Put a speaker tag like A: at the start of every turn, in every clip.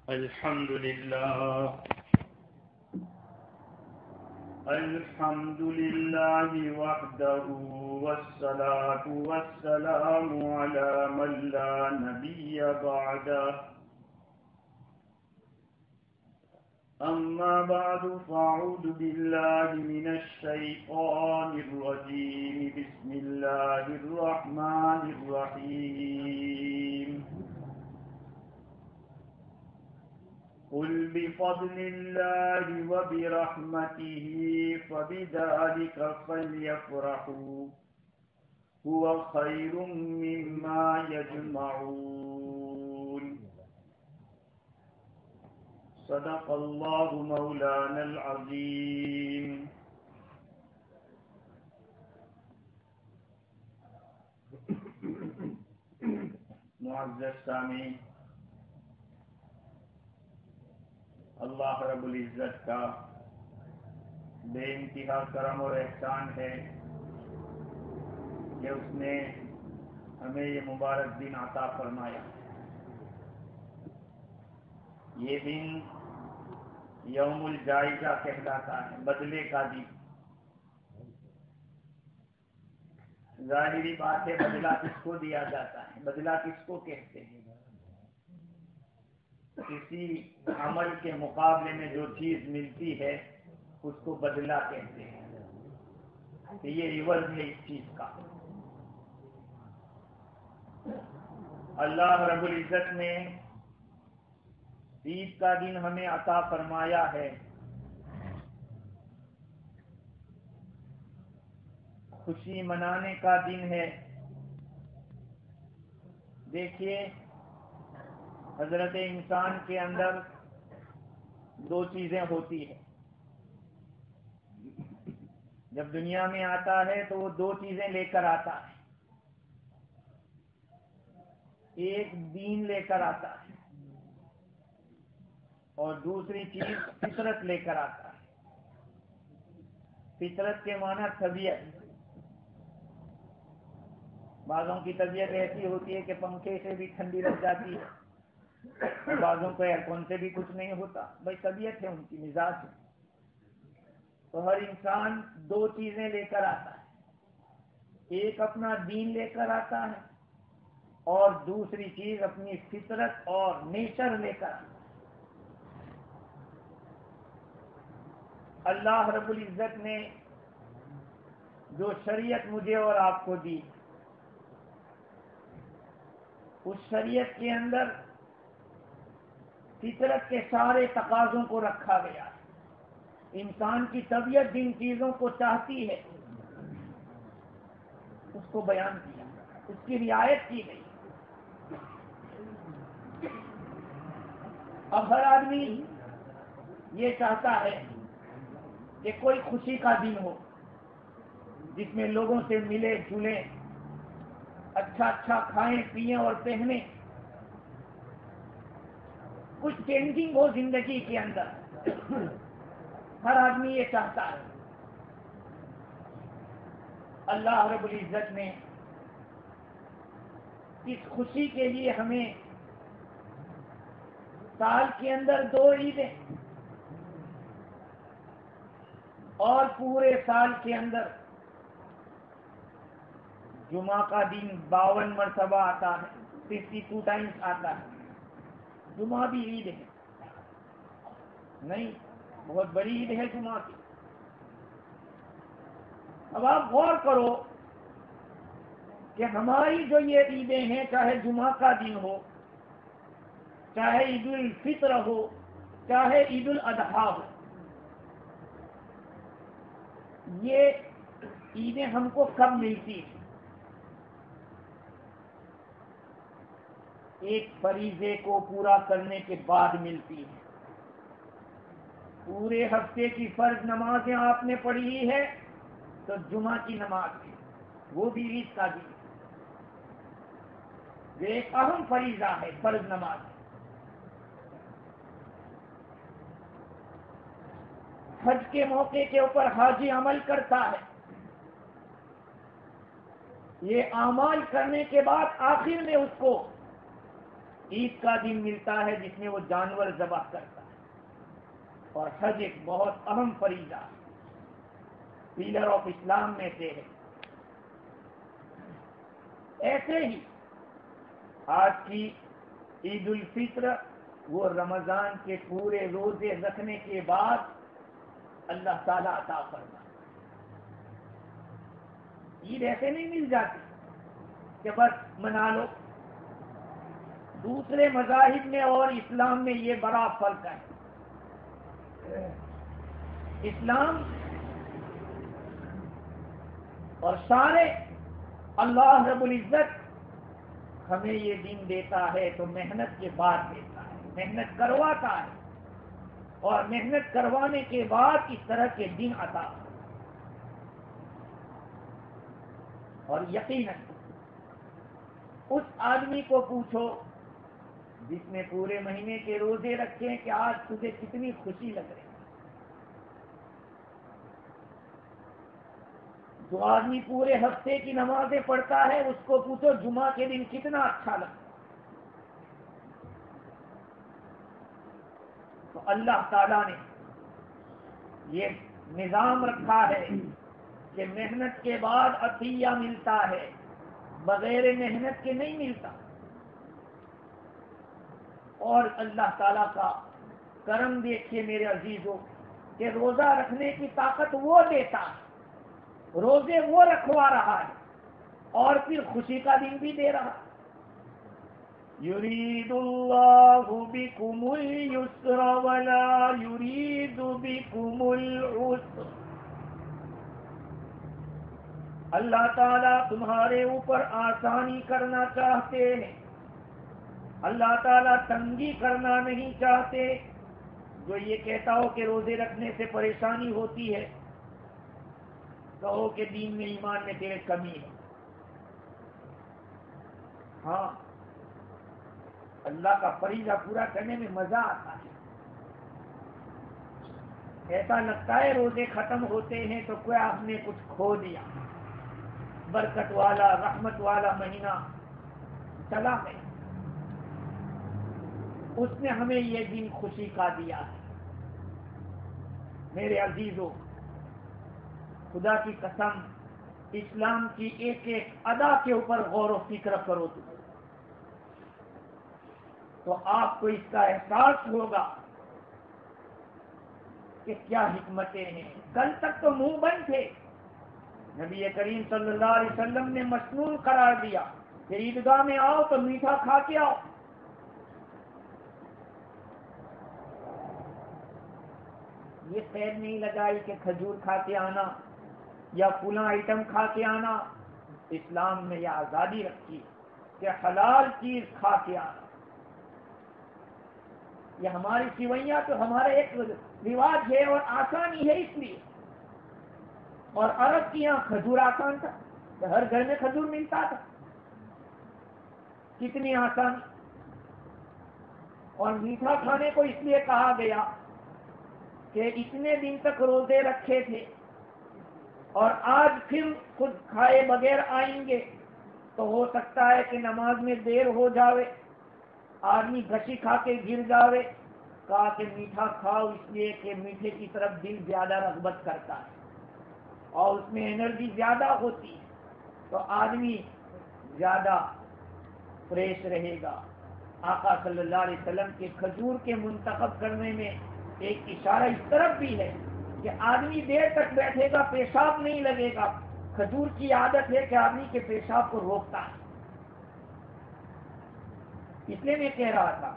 A: الحمد لله وحده والصلاة والسلام على من لا نبي بعده أما بعد فأعوذ بالله من الشيطان الرجيم بسم الله الرحمن الرحيم قل بفضل الله وبرحمته فبذلك فليفرحوا هو خير مما يجمعون صدق الله مولانا العظيم. معزز سامعین، اللہ رب العزت کا بے انتہا کرم اور احسان ہے کہ اس نے ہمیں یہ مبارک دن عطا فرمایا. یہ دن یوم الجائزہ کہلاتا ہے، بدلے کا دن. ظاہری بات ہے، بدلہ کس کو دیا جاتا ہے؟ بدلہ کس کو کہتے ہیں؟ کسی عمل کے مقابلے میں جو چیز ملتی ہے اس کو بدلہ کہتے ہیں. کہ یہ عوض ہے اس چیز کا. اللہ رب العزت نے عید کا دن ہمیں عطا فرمایا ہے. خوشی منانے کا دن ہے. دیکھیے، حضرت انسان کے اندر دو چیزیں ہوتی ہیں. جب دنیا میں آتا ہے تو وہ دو چیزیں لے کر آتا ہے. ایک دین لے کر آتا ہے اور دوسری چیز فطرت لے کر آتا ہے. فطرت کے معنی طبیعت. بعضوں کی طبیعت ایسی ہوتی ہے کہ پنکھے سے بھی ٹھنڈی لگ جاتی ہے، بعضوں کو ایئرکون سے بھی کچھ نہیں ہوتا. بھائی طبیعت ہے ان کی، مزاج ہے. تو ہر انسان دو چیزیں لے کر آتا ہے. ایک اپنا دین لے کر آتا ہے اور دوسری چیز اپنی فطرت اور نیچر لے کر آتا ہے. اللہ رب العزت نے جو شریعت مجھے اور آپ کو دی، اس شریعت کے اندر فطرت کے سارے تقاضوں کو رکھا گیا. انسان کی طبیعت جن چیزوں کو چاہتی ہے اس کو بیان کیا، اس کی رعایت کی گئی. اب ہر آدمی یہ چاہتا ہے کہ کوئی خوشی کا دن ہو جس میں لوگوں سے ملے جلیں، اچھا اچھا کھائیں پیئیں اور پہنیں. کچھ چینجنگ ہو زندگی کے اندر. ہر آدمی یہ چاہتا ہے. اللہ رب العزت نے اس خوشی کے لیے ہمیں سال کے اندر دو عیدیں اور پورے سال کے اندر جمعہ کا دن 52 مرتبہ آتا ہے، 52 ٹائمز آتا ہے. جمعہ بھی عید ہے نہیں؟ بہت بڑی عید ہے جمعہ کی. اب آپ غور کرو کہ ہماری جو یہ عیدیں ہیں، چاہے جمعہ کا دن ہو، چاہے عید الفطر ہو، چاہے عید الاضحیٰ ہو، یہ عیدیں ہم کو کب ملتی ہیں؟ ایک فریضے کو پورا کرنے کے بعد ملتی ہے. پورے ہفتے کی فرض نمازیں آپ نے پڑھی ہے تو جمعہ کی نماز ہے، وہ بھی عید کا دن. یہ ایک اہم فریضہ ہے، فرض نماز. حج کے موقع کے اوپر حاجی عمل کرتا ہے. یہ اعمال کرنے کے بعد آخر میں اس کو عید کا دن ملتا ہے جس میں وہ جانور ذبح کرتا ہے، اور حج ایک بہت اہم فریضہ پیلر آف اسلام میں سے ہے۔ ایسے ہی آج کی عید الفطر وہ رمضان کے پورے روزے رکھنے کے بعد اللہ تعالیٰ عطا فرمائے۔ عید ایسے نہیں مل جاتی کہ بس منا لو۔ دوسرے مذاہب میں اور اسلام میں یہ بڑا فرق ہے۔ اسلام اور سارے اللہ رب العزت ہمیں یہ دن دیتا ہے تو محنت کے بعد دیتا ہے، محنت کرواتا ہے، اور محنت کروانے کے بعد اس طرح کے دن عطا۔ اور یقیناً اس آدمی کو پوچھو جس نے پورے مہینے کے روزے رکھے کہ آج تجھے کتنی خوشی لگ رہی ہے۔ جو آدمی پورے ہفتے کی نمازیں پڑھتا ہے اس کو پوچھو جمعہ کے دن کتنا اچھا لگتا ہے۔ تو اللہ تعالیٰ نے یہ نظام رکھا ہے کہ محنت کے بعد عطیہ ملتا ہے، بغیر محنت کے نہیں ملتا۔ اور اللہ تعالیٰ کا کرم دیکھیے میرے عزیزوں کہ روزہ رکھنے کی طاقت وہ دیتا ہے، روزے وہ رکھوا رہا ہے، اور پھر خوشی کا دن بھی دے رہا ہے۔ یرید اللہ بکم الیسر ولا یرید بکم العسر۔ اللہ تعالیٰ تمہارے اوپر آسانی کرنا چاہتے ہیں، اللہ تعالیٰ تنگی کرنا نہیں چاہتے۔ جو یہ کہتا ہو کہ روزے رکھنے سے پریشانی ہوتی ہے، کہو کہ دین میں ایمان میں تیرے کمی ہے۔ ہاں، اللہ کا فریضہ پورا کرنے میں مزہ آتا ہے۔ ایسا لگتا ہے روزے ختم ہوتے ہیں تو کوئی آپ نے کچھ کھو دیا، برکت والا رحمت والا مہینہ چلا گیا۔ اس نے ہمیں یہ دن خوشی کا دیا ہے۔ میرے عزیزوں، خدا کی قسم اسلام کی ایک ایک ادا کے اوپر غور و فکر کرو تو آپ کو اس کا احساس ہوگا کہ کیا حکمتیں ہیں۔ کل تک تو منہ بند تھے، نبی کریم صلی اللہ علیہ وسلم نے مسنون قرار دیا کہ عیدگاہ میں آؤ تو میٹھا کھا کے آؤ۔ یہ قید نہیں لگائی کہ کھجور کھا کے آنا یا فلاں آئٹم کھا کے آنا۔ اسلام نے یہ آزادی رکھی کہ حلال چیز کھا کے آنا۔ یہ ہماری سوئیاں تو ہمارا ایک رواج ہے اور آسانی ہے اس لیے، اور عرب کی یہاں کھجور آسان تھا، تو ہر گھر میں کھجور ملتا تھا۔ کتنی آسانی۔ اور میٹھا کھانے کو اس لیے کہا گیا کہ اتنے دن تک روزے رکھے تھے اور آج پھر خود کھائے بغیر آئیں گے تو ہو سکتا ہے کہ نماز میں دیر ہو جاوے، آدمی گھسی کھا کے گر جاوے۔ کہا کہ میٹھا کھاؤ اس لیے کہ میٹھے کی طرف دل زیادہ رغبت کرتا ہے اور اس میں انرجی زیادہ ہوتی ہے تو آدمی زیادہ فریش رہے گا۔ آقا صلی اللہ علیہ وسلم کے کھجور کے منتخب کرنے میں ایک اشارہ اس طرف بھی ہے کہ آدمی دیر تک بیٹھے گا پیشاب نہیں لگے گا۔ کھجور کی عادت ہے کہ آدمی کے پیشاب کو روکتا ہے۔ اس لیے میں کہہ رہا تھا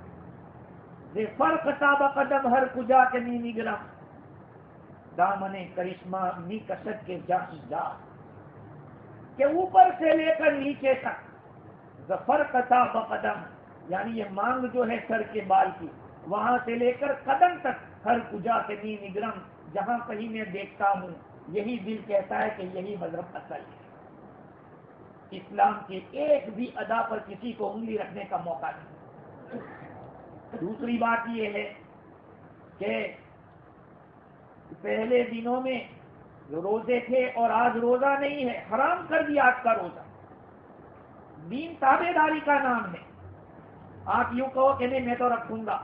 A: فرق تاب قدم ہر کجا کے نی نگرم دامن کرشمہ نی کشت کے جا کہ اوپر سے لے کر نیچے تک فرق تاب قدم، یعنی یہ مانگ جو ہے سر کے بال کی، وہاں سے لے کر قدم تک ہر کجا کے نی نگرم، جہاں کہیں میں دیکھتا ہوں یہی دل کہتا ہے کہ یہی مذہب اصل ہے۔ اسلام کی ایک بھی ادا پر کسی کو انگلی رکھنے کا موقع نہیں۔ دوسری بات یہ ہے کہ پہلے دنوں میں جو روزے تھے اور آج روزہ نہیں ہے، حرام کر دیا آج کا روزہ۔ دین تابع داری کا نام ہے۔ آپ یوں کہو کہ نہیں میں تو رکھوں گا،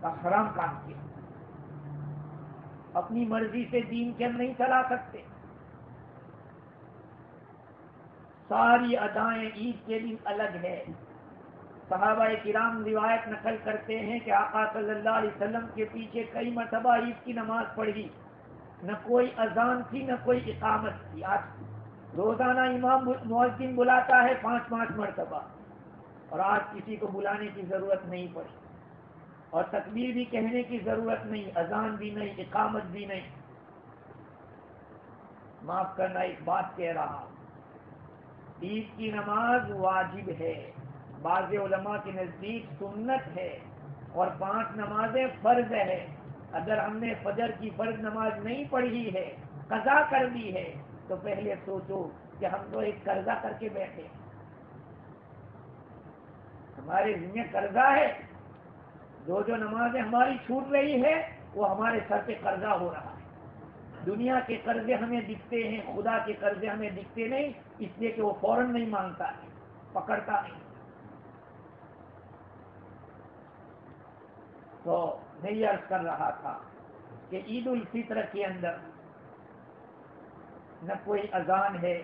A: تو حرام کام کیا، اپنی مرضی سے دین کے ہم نہیں چلا سکتے۔ ساری ادائیں عید کے دن الگ ہے۔ صحابہ کرام روایت نقل کرتے ہیں کہ آقا صلی اللہ علیہ وسلم کے پیچھے کئی مرتبہ عید کی نماز پڑھی، نہ کوئی اذان تھی نہ کوئی اقامت تھی۔ آج روزانہ امام مؤذن بلاتا ہے 5 مرتبہ، اور آج کسی کو بلانے کی ضرورت نہیں پڑی، اور تکبیر بھی کہنے کی ضرورت نہیں، اذان بھی نہیں، اقامت بھی نہیں۔ معاف کرنا ایک بات کہہ رہا، عید کی نماز واجب ہے، بعض علماء کے نزدیک سنت ہے، اور 5 نمازیں فرض ہے۔ اگر ہم نے فجر کی فرض نماز نہیں پڑھی ہے، قضا کر دی ہے، تو پہلے سوچو کہ ہم تو ایک قرضہ کر کے بیٹھے، ہمارے ذمہ قرضہ ہے، جو نمازیں ہماری چھوٹ رہی ہے وہ ہمارے سر پہ قرضہ ہو رہا ہے۔ دنیا کے قرضے ہمیں دکھتے ہیں، خدا کے قرضے ہمیں دکھتے نہیں، اس لیے کہ وہ فوراً نہیں مانگتا ہے، پکڑتا نہیں۔ تو میں یہ عرض کر رہا تھا کہ عید الفطر کے اندر نہ کوئی اذان ہے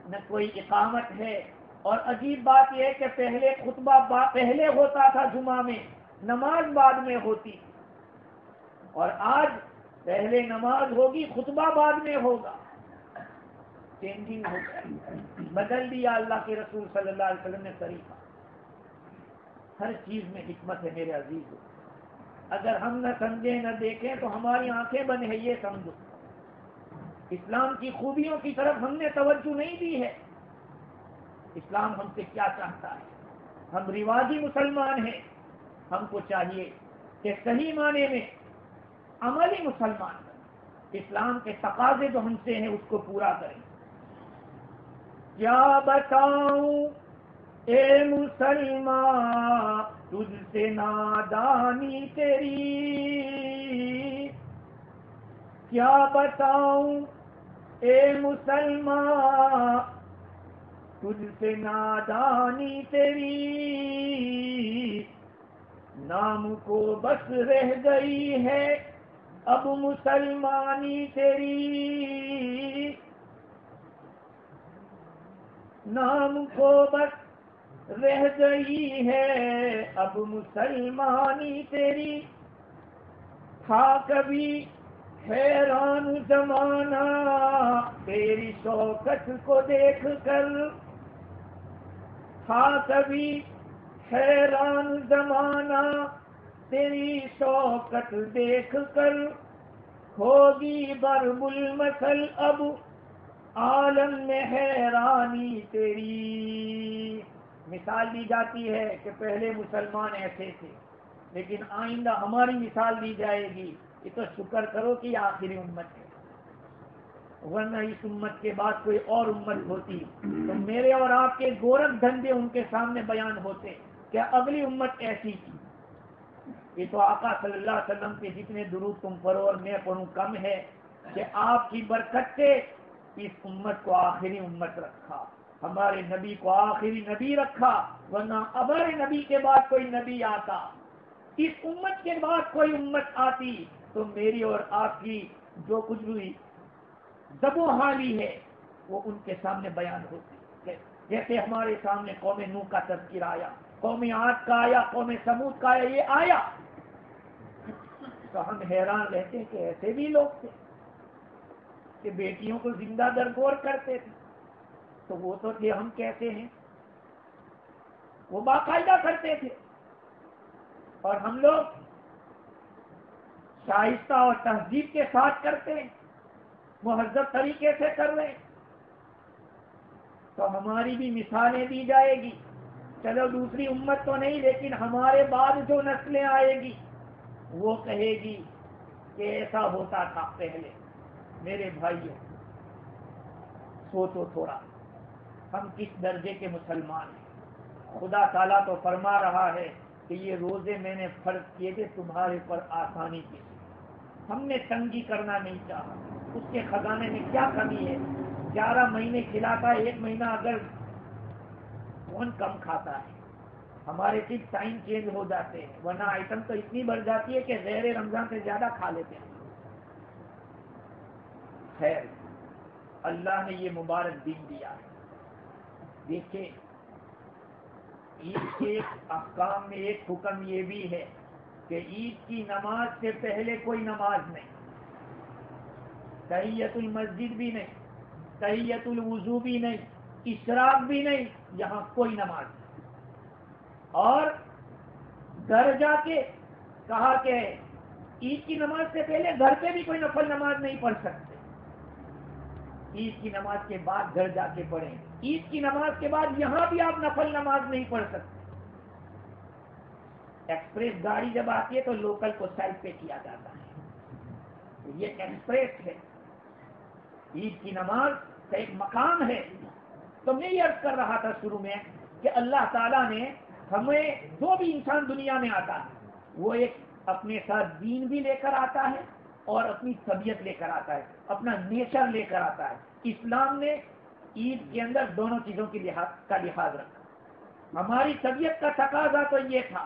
A: نہ کوئی اقامت ہے، اور عجیب بات یہ ہے کہ پہلے خطبہ پہلے ہوتا تھا جمعہ میں، نماز بعد میں ہوتی، اور آج پہلے نماز ہوگی خطبہ بعد میں ہوگا۔ چینجنگ ہو گیا، بدل دیا اللہ کے رسول صلی اللہ علیہ وسلم نے طریقہ۔ ہر چیز میں حکمت ہے میرے عزیز، اگر ہم نہ سمجھیں نہ دیکھیں تو ہماری آنکھیں بند ہیں، یہ سمجھو۔ اسلام کی خوبیوں کی طرف ہم نے توجہ نہیں دی ہے۔ اسلام ہم سے کیا چاہتا ہے؟ ہم رواجی مسلمان ہیں، ہم کو چاہیے کہ صحیح معنی میں عملی مسلمان بنیں، اسلام کے تقاضے جو ہم سے ہیں اس کو پورا کریں۔ کیا بتاؤں اے مسلمان تجھ سے نادانی تیری، کیا بتاؤں اے مسلمان تجھ سے نادانی تیری، نام کو بس رہ گئی ہے اب مسلمانی تیری، نام کو بس رہ گئی ہے اب مسلمانی تیری، تھا کبھی حیران زمانہ تیری شوکت کو دیکھ کر، تھا کبھی حیران زمانہ تیری شوکت دیکھ کر، ہوگی ضرب المثل اب عالم میں حیرانی تیری۔ مثال دی جاتی ہے کہ پہلے مسلمان ایسے تھے، لیکن آئندہ ہماری مثال دی جائے گی، یہ تو شکر کرو کہ یہ آخری امت ہے، ورنہ اس امت کے بعد کوئی اور امت ہوتی تو میرے اور آپ کے گورکھ دھندے ان کے سامنے بیان ہوتے کہ اگلی امت ایسی تھی۔ یہ تو آقا صلی اللہ علیہ وسلم کے جتنے درود تم پڑھو اور میں پڑھوں کم ہے، کہ آپ کی برکت سے اس امت کو آخری امت رکھا، ہمارے نبی کو آخری نبی رکھا، ورنہ ہمارے نبی کے بعد کوئی نبی آتا، اس امت کے بعد کوئی امت آتی تو میری اور آپ کی جو کچھ بھی ذب و حالی ہے وہ ان کے سامنے بیان ہوتی۔ جیسے ہمارے سامنے قوم نوح کا تذکر آیا، قوم عاد کا آیا، قوم سمود کا آیا، یہ آیا تو ہم حیران رہتے ہیں کہ ایسے بھی لوگ تھے کہ بیٹیوں کو زندہ درگور کرتے تھے، تو وہ تو تھے، ہم کیسے ہیں؟ وہ باقاعدہ کرتے تھے، اور ہم لوگ شائستہ اور تہذیب کے ساتھ کرتے ہیں، مہذب طریقے سے کر رہے ہیں، تو ہماری بھی مثالیں دی جائے گی۔ چلو دوسری امت تو نہیں، لیکن ہمارے بعد جو نسلیں آئے گی وہ کہے گی کہ ایسا ہوتا تھا پہلے۔ میرے بھائیوں سوچو تھوڑا، ہم کس درجے کے مسلمان ہیں۔ خدا تعالیٰ تو فرما رہا ہے کہ یہ روزے میں نے فرض کیے تھے تمہارے پر آسانی کے لیے، ہم نے تنگی کرنا نہیں چاہا۔ اس کے خزانے میں کیا کمی ہے؟ 11 مہینے کھلاتا ہے، 1 مہینہ اگر کون کم کھاتا ہے، ہمارے صرف ٹائم چینج ہو جاتے ہیں، ورنہ آئٹم تو اتنی بڑھ جاتی ہے کہ غیر رمضان سے زیادہ کھا لیتے ہیں۔ خیر، اللہ نے یہ مبارک دن دیا ہے۔ دیکھیں، عید کے احکام میں ایک حکم یہ بھی ہے کہ عید کی نماز سے پہلے کوئی نماز نہیں، تحیت المسجد بھی نہیں، تحیت الوضو بھی نہیں، اشراق بھی نہیں، یہاں کوئی نماز نہیں۔ اور گھر جا کے کہا کہ عید کی نماز سے پہلے گھر پہ بھی کوئی نفل نماز نہیں پڑھ سکتے، عید کی نماز کے بعد گھر جا کے پڑھیں۔ عید کی نماز کے بعد یہاں بھی آپ نفل نماز نہیں پڑھ سکتے۔ ایکسپریس گاڑی جب آتی ہے تو لوکل کو سائڈ پہ کیا جاتا ہے، یہ ایکسپریس ہے۔ عید کی نماز کا ایک مقام ہے۔ تو میں یہ عرض کر رہا تھا شروع میں کہ اللہ تعالیٰ نے ہمیں، جو بھی انسان دنیا میں آتا ہے وہ ایک اپنے ساتھ دین بھی لے کر آتا ہے اور اپنی طبیعت لے کر آتا ہے، اپنا نیچر لے کر آتا ہے۔ اسلام نے عید کے اندر دونوں چیزوں کا لحاظ رکھا۔ ہماری طبیعت کا تقاضا تو یہ تھا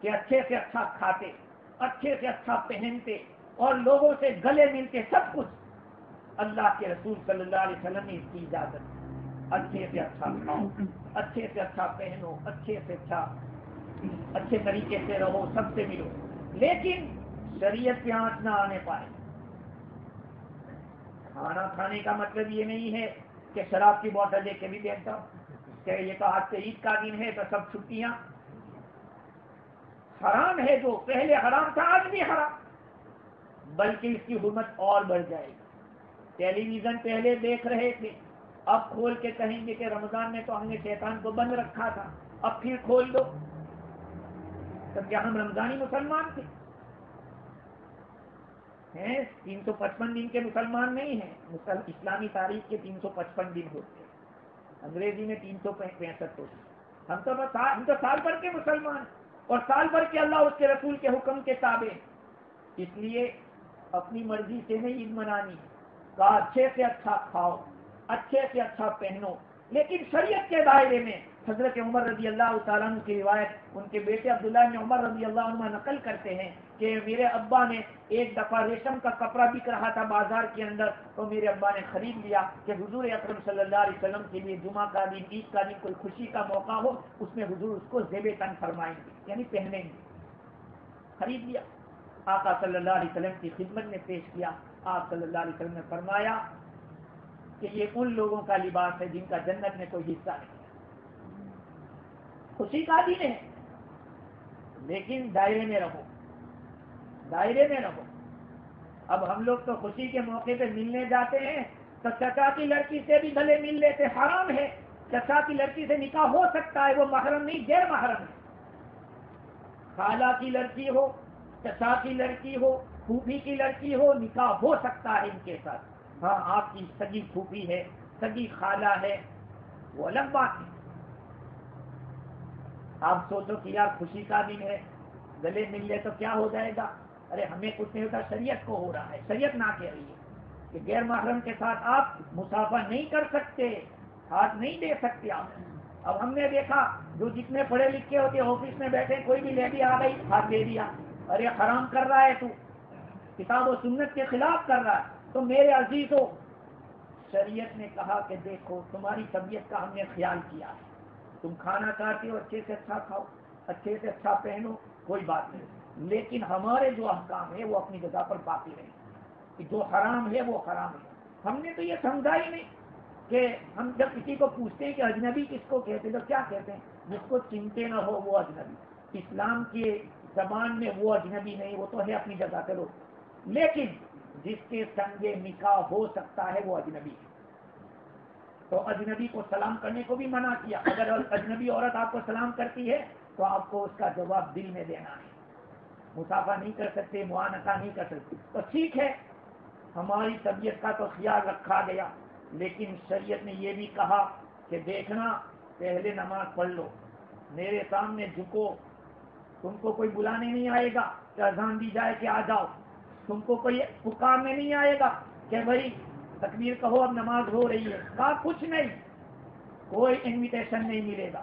A: کہ اچھے سے اچھا کھاتے، اچھے سے اچھا پہنتے اور لوگوں سے گلے ملتے، سب کچھ اللہ کے رسول صلی اللہ علیہ وسلم نے اس کی اجازت دی۔ اچھے سے اچھا کھاؤ، اچھے سے اچھا پہنو، اچھے سے اچھے طریقے سے رہو، سب سے ملو، لیکن شریعت پہ آنچ نہ آنے پائے۔ کھانا کھانے کا مطلب یہ نہیں ہے کہ شراب کی بوتل لے کے بھی بیٹھ جاؤ کہ یہ تو آج سے عید کا دن ہے تو سب چھٹیاں۔ حرام ہے، جو پہلے حرام تھا آج بھی حرام، بلکہ اس کی حرمت اور بڑھ جائے گی۔ ٹیلی ویژن پہلے دیکھ رہے تھے، اب کھول کے کہیں گے کہ رمضان میں تو ہم نے شیطان کو بند رکھا تھا، اب پھر کھول دو۔ تب کیا ہم رمضانی مسلمان تھے؟ 355 دن کے مسلمان نہیں ہیں، اسلامی تاریخ کے 355 دن ہوتے ہیں، انگریزی میں 365 ہوتے ہیں۔ ہم تو سال بھر کے مسلمان، اور سال بھر کے اللہ اس کے رسول کے حکم کے تابع، اس لیے اپنی مرضی سے نہیں عید منانی، کہا اچھے سے اچھا کھاؤ، اچھے سے اچھا پہنو، لیکن شریعت کے دائرے میں۔ حضرت عمر رضی اللہ تعالیٰ عنہ کی روایت ان کے بیٹے عبداللہ بن عمر رضی اللہ عنہ نقل کرتے ہیں کہ میرے ابا نے ایک دفعہ ریشم کا کپڑا بک رہا تھا بازار کے اندر، تو میرے ابا نے خرید لیا کہ حضور اکرم صلی اللہ علیہ وسلم کے لیے جمعہ کا دن، عید کا دن، کوئی خوشی کا موقع ہو، اس میں حضور اس کو زیب تن فرمائیں گے، یعنی پہنیں گے۔ خرید لیا، آقا صلی اللہ علیہ وسلم کی خدمت میں پیش کیا۔ آپ صلی اللہ علیہ وسلم نے فرمایا کہ یہ ان لوگوں کا لباس ہے جن کا جنت میں کوئی حصہ نہیں، خوشی کا دن ہے، لیکن دائرے میں رہو، دائرے میں رہو۔ اب ہم لوگ تو خوشی کے موقع پہ ملنے جاتے ہیں تو چچا کی لڑکی سے بھی بھلے مل لیتے، حرام ہے۔ چچا کی لڑکی سے نکاح ہو سکتا ہے، وہ محرم نہیں، غیر محرم ہے۔ خالہ کی لڑکی ہو، چچا کی لڑکی ہو، پھوپھی کی لڑکی ہو، نکاح ہو سکتا ہے ان کے ساتھ۔ ہاں، آپ کی سگی پھوپھی ہے، سگی خالہ ہے، وہ الگ بات ہے۔ آپ سوچو کہ یار خوشی کا دن ہے، گلے مل لے تو کیا ہو جائے گا؟ ارے ہمیں کچھ نہیں ہوتا، شریعت کو ہو رہا ہے۔ شریعت نہ کہہ رہی ہے کہ غیر محرم کے ساتھ آپ مسافہ نہیں کر سکتے، ہاتھ نہیں دے سکتے آپ۔ اب ہم نے دیکھا جو جتنے پڑھے لکھے ہوتے آفس میں بیٹھے، کوئی بھی لیڈی آ گئی ہاتھ دے دیا، ارے حرام کر رہا ہے تو، کتاب و سنت کے خلاف کر رہا ہے۔ تو میرے عزیزوں، شریعت نے کہا کہ دیکھو تمہاری طبیعت کا ہم نے خیال کیا ہے، تم کھانا کھاتے ہو اچھے سے اچھا کھاؤ، اچھے سے اچھا پہنو، کوئی بات نہیں، لیکن ہمارے جو احکام ہے وہ اپنی جگہ پر باقی رہیں، کہ جو حرام ہے وہ حرام ہے۔ ہم نے تو یہ سمجھا ہی نہیں کہ ہم جب کسی کو پوچھتے ہیں کہ اجنبی کس کو کہتے ہیں تو کیا کہتے ہیں؟ جس کو چنتے نہ ہو وہ اجنبی۔ اسلام کی زبان میں وہ اجنبی نہیں، وہ تو ہے اپنی جگہ کرو، لیکن جس کے سنگ نکاح ہو سکتا ہے وہ اجنبی ہے۔ تو اجنبی کو سلام کرنے کو بھی منع کیا۔ اگر اجنبی عورت آپ کو سلام کرتی ہے تو آپ کو اس کا جواب دل میں دینا ہے، مسافہ نہیں کر سکتے، معانقہ نہیں کر سکتے۔ تو ٹھیک ہے، ہماری طبیعت کا تو خیال رکھا گیا، لیکن شریعت نے یہ بھی کہا کہ دیکھنا پہلے نماز پڑھ لو، میرے سامنے جھکو، تم کو کوئی بلانے نہیں آئے گا کہ اذان دی جائے کہ آ جاؤ، تم کو کوئی پکارنے نہیں آئے گا کہ بھائی تکبیر کہو اب نماز ہو رہی ہے، کہا کچھ نہیں، کوئی انویٹیشن نہیں ملے گا۔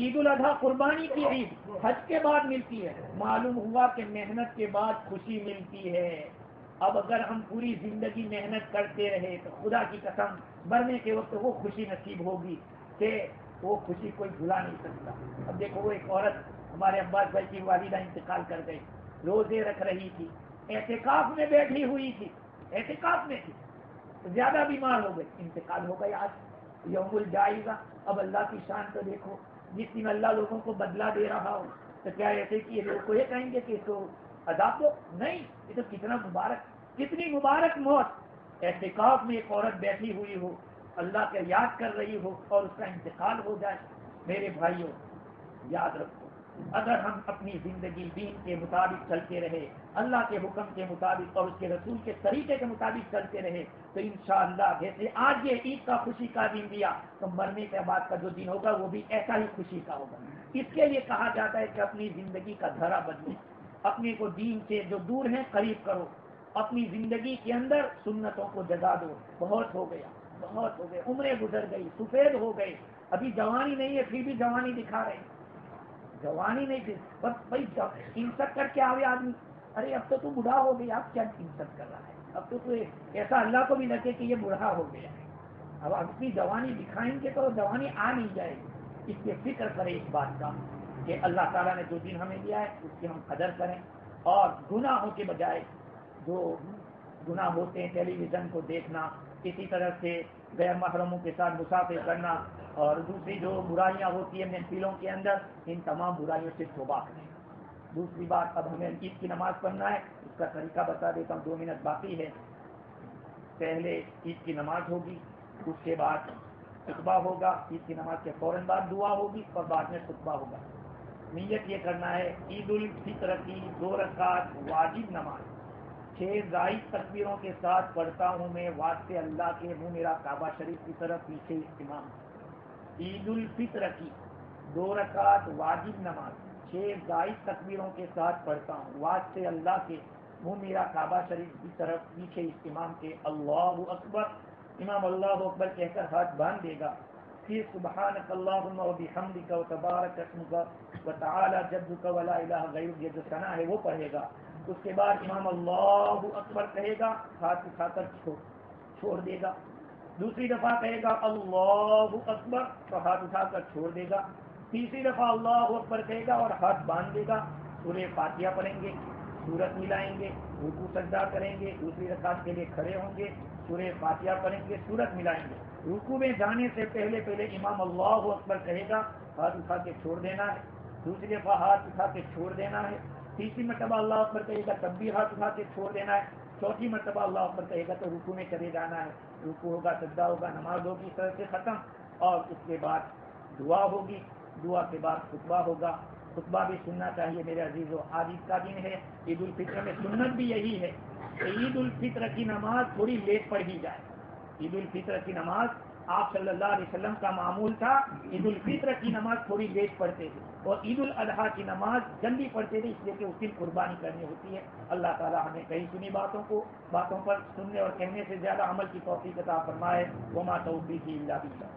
A: عید الاضحیٰ قربانی کی عید حج کے بعد ملتی ہے. معلوم ہوا کہ محنت کے بعد خوشی ملتی ہے. اب اگر ہم پوری زندگی محنت کرتے رہے تو خدا کی قسم مرنے کے وقت وہ خوشی نصیب ہوگی کہ وہ خوشی کوئی بھلا نہیں سکتا. اب دیکھو وہ ایک عورت ہمارے عباس بھائی کی والدہ انتقال کر گئی, روزے رکھ رہی تھی, اعتکاف میں بیٹھی ہوئی تھی, اعتکاف میں تھی, زیادہ بیمار ہو گئی, انتقال ہو گئی. آج یوم الجائزہ. اب اللہ کی شان تو دیکھو, جس دن اللہ لوگوں کو بدلہ دے رہا ہو تو کیا ایسے کہ لوگ کو یہ کہیں گے کہ اس کو عذاب دو؟ نہیں, یہ تو کتنا مبارک, کتنی مبارک موت. اعتکاف میں ایک عورت بیٹھی ہوئی ہو, اللہ کا یاد کر رہی ہو اور اس کا انتقال ہو جائے. میرے بھائیوں یاد رکھو, اگر ہم اپنی زندگی دین کے مطابق چلتے رہے, اللہ کے حکم کے مطابق اور اس کے رسول کے طریقے کے مطابق چلتے رہے تو انشاءاللہ جیسے آج یہ عید کا خوشی کا دن دیا تو مرنے کے بعد کا جو دن ہوگا وہ بھی ایسا ہی خوشی کا ہوگا. اس کے لیے کہا جاتا ہے کہ اپنی زندگی کا دھرا بدلو, اپنے کو دین سے جو دور ہیں قریب کرو, اپنی زندگی کے اندر سنتوں کو جگا دو. بہت ہو گیا, بہت ہو گئے, عمریں گزر گئی, سفید ہو گئے, ابھی جوانی نہیں ہے پھر بھی جوانی دکھا رہے ہیں. جوانی نہیں تھی بس بھائی انسٹ کر کے آوے آدمی, ارے اب تو بوڑھا ہو گیا, اب کیا انسٹ کر رہا ہے, اب تو ایسا اللہ کو بھی لگے کہ یہ بوڑھا ہو گیا ہے. اب اپنی جوانی دکھائیں گے تو جوانی آ نہیں جائے گی. اس کی فکر کریں اس بات کا کہ اللہ تعالیٰ نے جو دن ہمیں دیا ہے اس کی ہم قدر کریں, اور گناہوں کے بجائے جو گناہ ہوتے ہیں, ٹیلی ویژن کو دیکھنا, اسی طرح سے غیر محرموں کے ساتھ مسافر کرنا, اور دوسری جو برائیاں ہوتی ہیں محفلوں کے اندر, ان تمام برائیوں سے توبہ کریں. دوسری بات, اب ہمیں عید کی نماز پڑھنا ہے, اس کا طریقہ بتا دیتا ہوں, 2 منٹ باقی ہے. پہلے عید کی نماز ہوگی, اس کے بعد خطبہ ہوگا, عید کی نماز کے فوراً بعد دعا ہوگی اور بعد میں خطبہ ہوگا. نیت یہ کرنا ہے, عید الفطر کی 2 رکعت واجب نماز 6 زائد تکبیروں کے ساتھ پڑھتا ہوں میں واسطے اللہ کے, منہ میرا کعبہ شریف کی طرف پیچھے استمام. عید الفطر کی 2 رکعت واجب نماز 6 زائد تکبیروں کے ساتھ پڑھتا ہوں واسطے اللہ کے, منہ میرا کعبہ شریف کی طرف پیچھے استمام کے. اللہ اکبر, امام اللہ اکبر کہہ کر ہاتھ باندھ دے گا. پھر سبحانک اللہم و بحمدک و تبارک اسمک و تعالی جدک و لا الہ غیرک, یہ جو ثنا ہے وہ پڑھے گا. اس کے بعد امام اللہ اکبر کہے گا, ہاتھ اٹھا کر چھوڑ دے گا. دوسری دفعہ کہے گا اللہ اکبر تو ہاتھ اٹھا کر چھوڑ دے گا. تیسری دفعہ اللہ اکبر کہے گا اور ہاتھ باندھ دے گا. سورہ فاتحہ پڑھیں گے, سورت ملائیں گے, رکوع سجدہ کریں گے, دوسری رکعت کے لیے کھڑے ہوں گے, سورہ فاتحہ پڑھیں گے, سورت ملائیں گے. رکوع میں جانے سے پہلے امام اللہ اکبر کہے گا, ہاتھ اٹھا کے چھوڑ دینا ہے. دوسری دفعہ ہاتھ اٹھا کے چھوڑ دینا ہے. تیسری مرتبہ اللہ اکبر کہے گا, تب بھی ہاتھ اٹھا کے چھوڑ دینا ہے. چوتھی مرتبہ اللہ اکبر کہے گا تو رکوع میں چلے جانا ہے. رکوع ہوگا, سجدہ ہوگا, نماز ہوگی, اس طرح سے ختم. اور اس کے بعد دعا ہوگی, دعا کے بعد خطبہ ہوگا. خطبہ بھی سننا چاہیے میرے عزیزو. آج عید کا دن ہے, عید الفطر میں سنت بھی یہی ہے کہ عید الفطر کی نماز تھوڑی لیٹ پڑھی جائے. عید الفطر کی نماز آپ صلی اللہ علیہ وسلم کا معمول تھا, عید الفطر کی نماز تھوڑی لیٹ پڑھتے تھے, اور عید الاضحیٰ کی نماز جلدی پڑھتے تھے, اس لیے کہ اس دن قربانی کرنی ہوتی ہے. اللہ تعالیٰ ہمیں کئی سنی باتوں پر سننے اور کہنے سے زیادہ عمل کی توفیق عطا فرمائے. وما توفیقی الا باللہ.